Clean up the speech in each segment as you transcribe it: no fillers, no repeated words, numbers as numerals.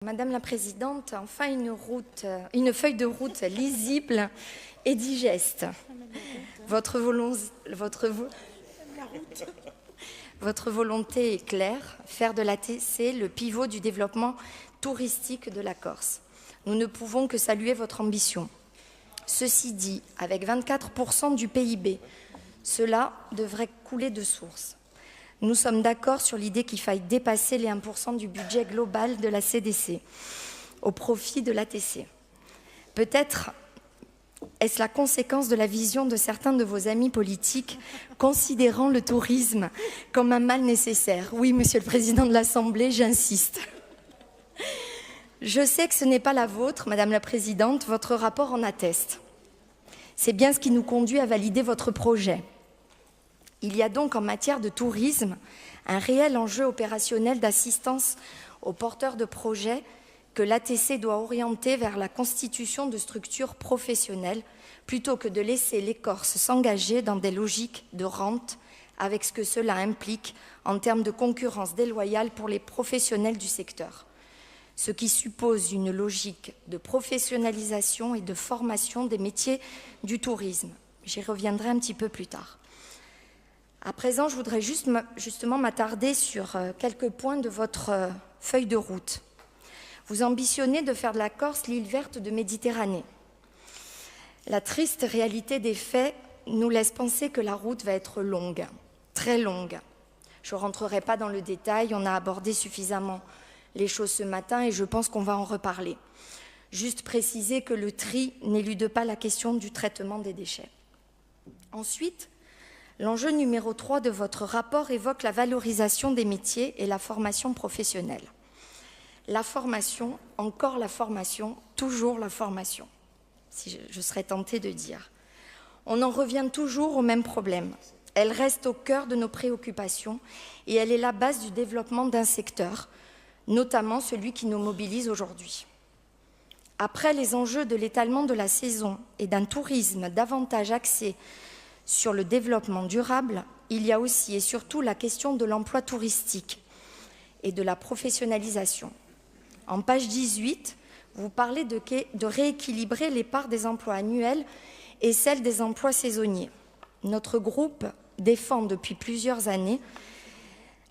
Madame la Présidente, enfin une feuille de route lisible et digeste. Votre volonté est claire, faire de l'ATC le pivot du développement touristique de la Corse. Nous ne pouvons que saluer votre ambition. Ceci dit, avec 24% du PIB, cela devrait couler de source. Nous sommes d'accord sur l'idée qu'il faille dépasser les 1% du budget global de la CDC au profit de l'ATC. Peut-être est-ce la conséquence de la vision de certains de vos amis politiques considérant le tourisme comme un mal nécessaire. Oui, Monsieur le Président de l'Assemblée, j'insiste. Je sais que ce n'est pas la vôtre, Madame la Présidente, votre rapport en atteste. C'est bien ce qui nous conduit à valider votre projet. Il y a donc en matière de tourisme un réel enjeu opérationnel d'assistance aux porteurs de projets que l'ATC doit orienter vers la constitution de structures professionnelles plutôt que de laisser les Corses s'engager dans des logiques de rente avec ce que cela implique en termes de concurrence déloyale pour les professionnels du secteur. Ce qui suppose une logique de professionnalisation et de formation des métiers du tourisme. J'y reviendrai un petit peu plus tard. À présent, je voudrais justement m'attarder sur quelques points de votre feuille de route. Vous ambitionnez de faire de la Corse l'île verte de Méditerranée. La triste réalité des faits nous laisse penser que la route va être longue, très longue. Je ne rentrerai pas dans le détail, on a abordé suffisamment les choses ce matin et je pense qu'on va en reparler. Juste préciser que le tri n'élude pas la question du traitement des déchets. Ensuite, l'enjeu numéro 3 de votre rapport évoque la valorisation des métiers et la formation professionnelle. La formation, encore la formation, toujours la formation, si je serais tentée de dire. On en revient toujours au même problème. Elle reste au cœur de nos préoccupations et elle est la base du développement d'un secteur, notamment celui qui nous mobilise aujourd'hui. Après les enjeux de l'étalement de la saison et d'un tourisme davantage axé sur le développement durable, il y a aussi et surtout la question de l'emploi touristique et de la professionnalisation. En page 18, vous parlez de rééquilibrer les parts des emplois annuels et celles des emplois saisonniers. Notre groupe défend depuis plusieurs années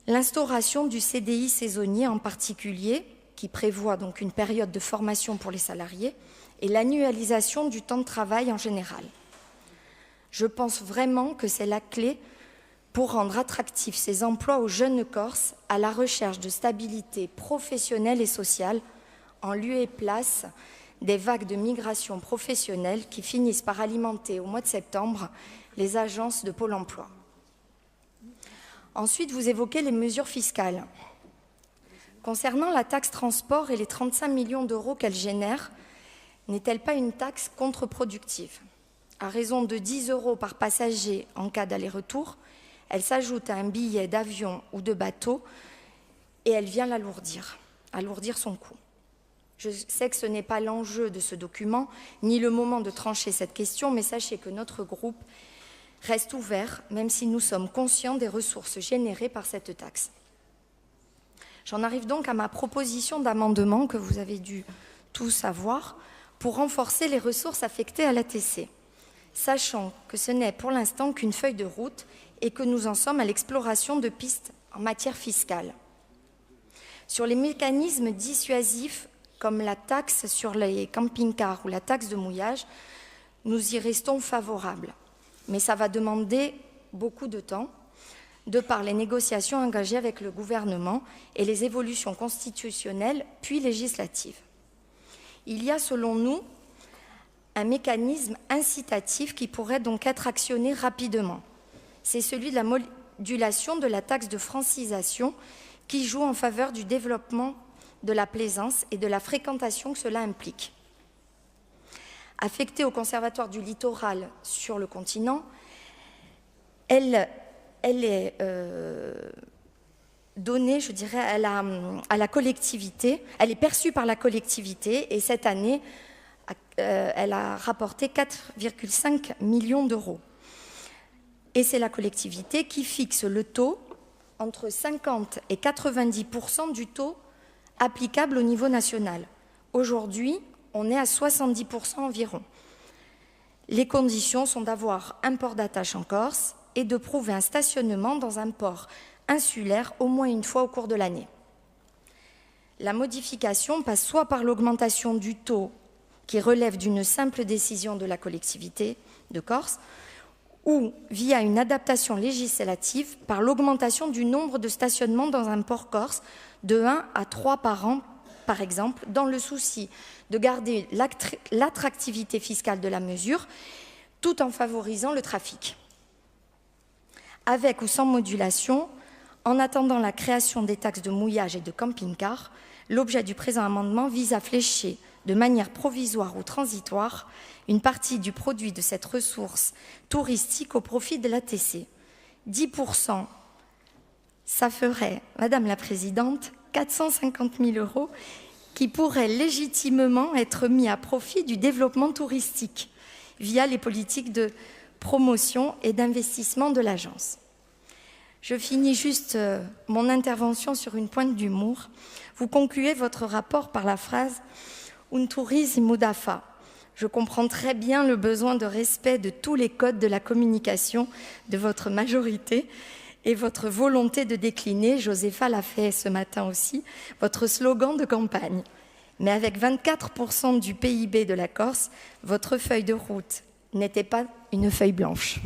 l'instauration du CDI saisonnier en particulier, qui prévoit donc une période de formation pour les salariés, et l'annualisation du temps de travail en général. Je pense vraiment que c'est la clé pour rendre attractifs ces emplois aux jeunes Corses à la recherche de stabilité professionnelle et sociale en lieu et place des vagues de migration professionnelle qui finissent par alimenter au mois de septembre les agences de Pôle emploi. Ensuite, vous évoquez les mesures fiscales. Concernant la taxe transport et les 35 millions d'euros qu'elle génère, n'est-elle pas une taxe contre-productive ? À raison de 10 € par passager en cas d'aller-retour, elle s'ajoute à un billet d'avion ou de bateau et elle vient alourdir son coût. Je sais que ce n'est pas l'enjeu de ce document, ni le moment de trancher cette question, mais sachez que notre groupe reste ouvert, même si nous sommes conscients des ressources générées par cette taxe. J'en arrive donc à ma proposition d'amendement que vous avez dû tous savoir pour renforcer les ressources affectées à l'ATC, sachant que ce n'est pour l'instant qu'une feuille de route et que nous en sommes à l'exploration de pistes en matière fiscale. Sur les mécanismes dissuasifs comme la taxe sur les camping-cars ou la taxe de mouillage, nous y restons favorables. Mais ça va demander beaucoup de temps, de par les négociations engagées avec le gouvernement et les évolutions constitutionnelles puis législatives. Il y a, selon nous, un mécanisme incitatif qui pourrait donc être actionné rapidement. C'est celui de la modulation de la taxe de francisation qui joue en faveur du développement de la plaisance et de la fréquentation que cela implique. Affectée au Conservatoire du littoral sur le continent, elle est donnée, je dirais, à la collectivité, elle est perçue par la collectivité et cette année, elle a rapporté 4,5 millions d'euros. Et c'est la collectivité qui fixe le taux entre 50 et 90% du taux applicable au niveau national. Aujourd'hui, on est à 70% environ. Les conditions sont d'avoir un port d'attache en Corse et de prouver un stationnement dans un port insulaire au moins une fois au cours de l'année. La modification passe soit par l'augmentation du taux qui relève d'une simple décision de la collectivité de Corse, ou via une adaptation législative par l'augmentation du nombre de stationnements dans un port corse de 1 à 3 par an, par exemple, dans le souci de garder l'attractivité fiscale de la mesure, tout en favorisant le trafic. Avec ou sans modulation, en attendant la création des taxes de mouillage et de camping-car, l'objet du présent amendement vise à flécher de manière provisoire ou transitoire une partie du produit de cette ressource touristique au profit de l'ATC. 10%, ça ferait, Madame la Présidente, 450 000 € qui pourraient légitimement être mis à profit du développement touristique via les politiques de promotion et d'investissement de l'agence. Je finis juste mon intervention sur une pointe d'humour. Vous concluez votre rapport par la phrase « Un tourisme mudafa ». Je comprends très bien le besoin de respect de tous les codes de la communication de votre majorité et votre volonté de décliner, Josépha l'a fait ce matin aussi, votre slogan de campagne. Mais avec 24% du PIB de la Corse, votre feuille de route n'était pas une feuille blanche.